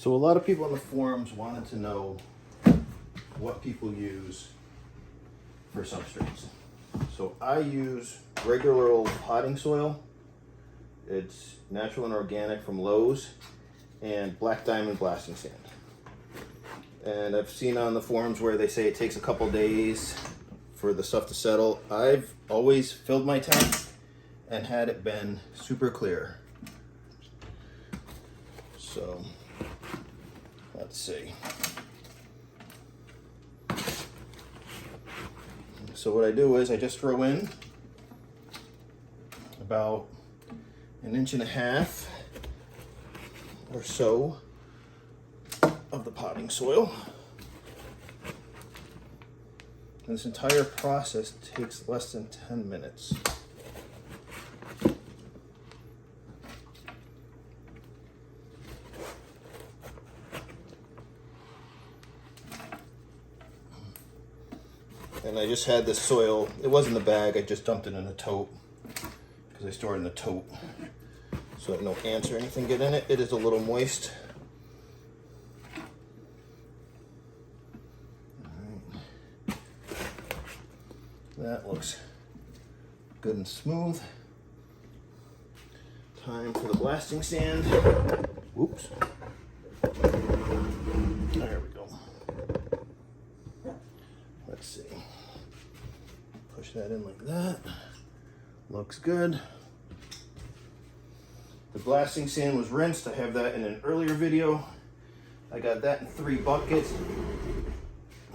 So a lot of people on the forums wanted to know what people use for substrates. So I use regular old potting soil. It's natural and organic from Lowe's, and black diamond blasting sand. And I've seen on the forums where they say it takes a couple days for the stuff to settle. I've always filled my tank and had it been super clear. So let's see. So what I do is I just throw in about 1.5 inches or so of the potting soil. And this entire process takes less than 10 minutes. And I just had this soil, it was in the bag, I just dumped it in a tote because I store it in the tote so that no ants or anything get in it. It is a little moist. All right. That looks good and smooth. Time for the blasting sand. Whoops. There we go. Let's see. Push that in like that. Looks good. The blasting sand was rinsed. I have that in an earlier video. I got that in 3 buckets.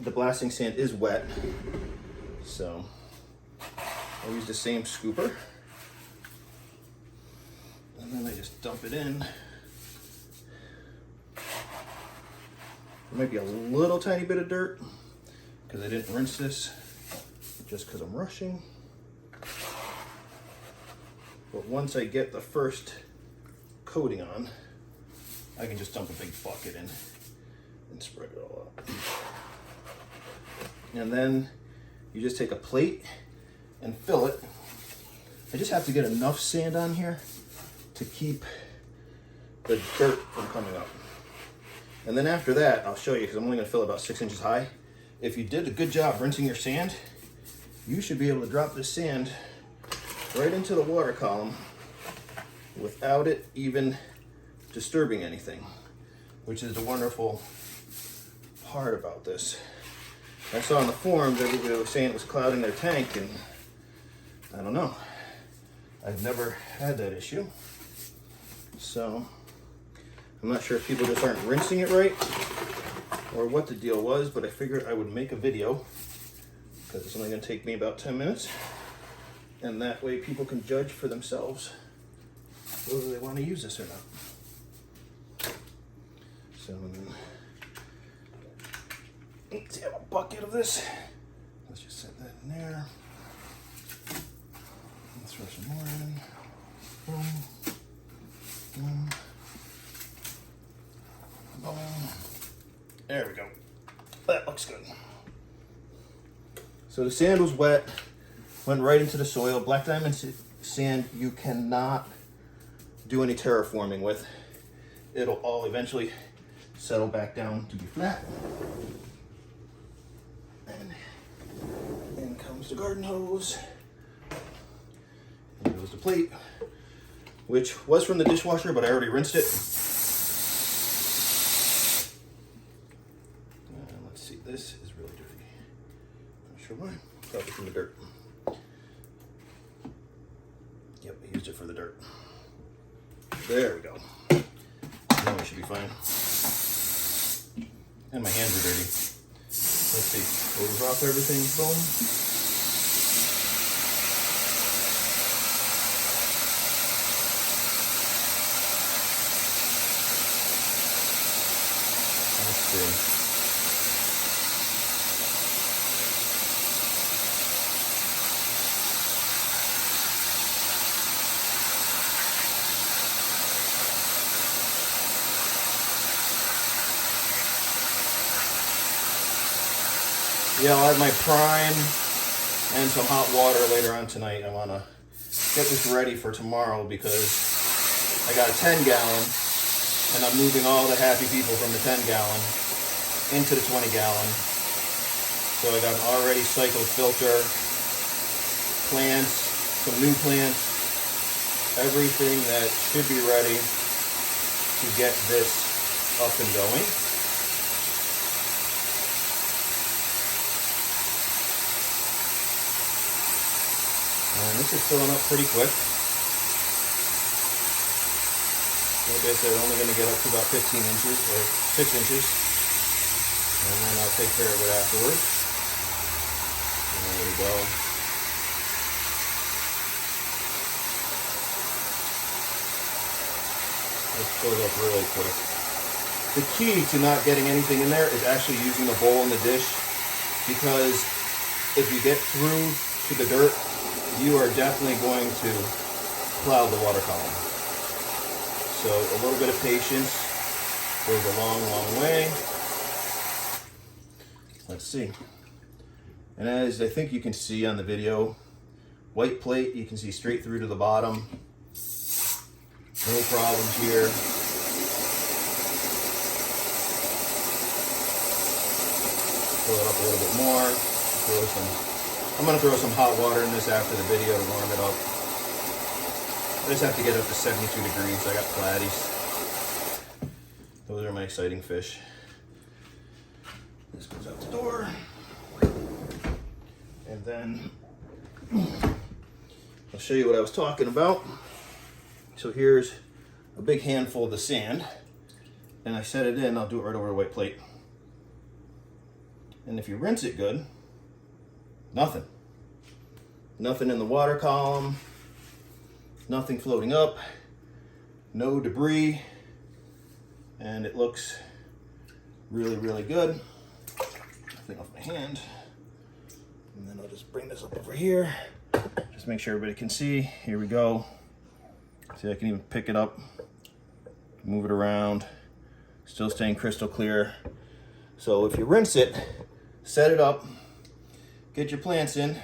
The blasting sand is wet, so I use the same scooper. And then I just dump it in. There might be a little tiny bit of dirt because I didn't rinse this just because I'm rushing. But once I get the first coating on, I can just dump a big bucket in and spread it all out. And then you just take a plate and fill it. I just have to get enough sand on here to keep the dirt from coming up. And then after that, I'll show you, because I'm only gonna fill it about 6 inches high. If you did a good job rinsing your sand, you should be able to drop this sand right into the water column without it even disturbing anything, which is the wonderful part about this. I saw in the forums everybody was saying it was clouding their tank, and I don't know. I've never had that issue. So I'm not sure if people just aren't rinsing it right or what the deal was, but I figured I would make a video because it's only going to take me about 10 minutes, and that way people can judge for themselves whether they want to use this or not. So let's have a bucket of this. Let's just set that in there. Let's throw some more in. Boom. Boom. Boom. There we go. That looks good. So the sand was wet, went right into the soil. Black diamond sand you cannot do any terraforming with. It'll all eventually settle back down to be flat. And in comes the garden hose. And goes the plate, which was from the dishwasher, but I already rinsed it. Let's see, this is really dirty. Not sure why. Probably from the dirt. Yep, I used it for the dirt. There we go. Now we should be fine. And my hands are dirty. Let's see. Hose off everything. Boom. Let's see. Yeah, I'll add my prime and some hot water later on tonight. I want to get this ready for tomorrow because I got a 10 gallon And I'm moving all the happy people from the 10 gallon into the 20 gallon. So I got an already cycled filter, plants, some new plants, everything that should be ready to get this up and going. And this is filling up pretty quick. Like I said, only going to get up to about 15 inches or 6 inches. And then I'll take care of it afterwards. And there we go. This goes up really quick. The key to not getting anything in there is actually using the bowl in the dish, because if you get through to the dirt, you are definitely going to cloud the water column. So a little bit of patience goes a long, long way. Let's see. And as I think you can see on the video, white plate, you can see straight through to the bottom. No problems here. Fill it up a little bit more. I'm going to throw some hot water in this after the video to warm it up. I just have to get up to 72 degrees. I got platies. Those are my exciting fish. This goes out the door. And then I'll show you what I was talking about. So here's a big handful of the sand. And I set it in. I'll do it right over a white plate. And if you rinse it good, nothing. Nothing in the water column. Nothing floating up. No debris. And it looks really, really good. Thing off my hand. And then I'll just bring this up over here. Just make sure everybody can see. Here we go. See, I can even pick it up, move it around. Still staying crystal clear. So if you rinse it, set it up, get your plants in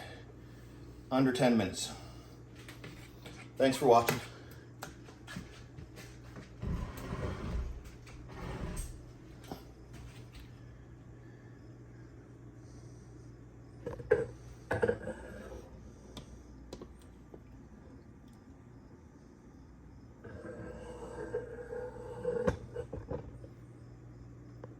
under 10 minutes. Thanks for watching.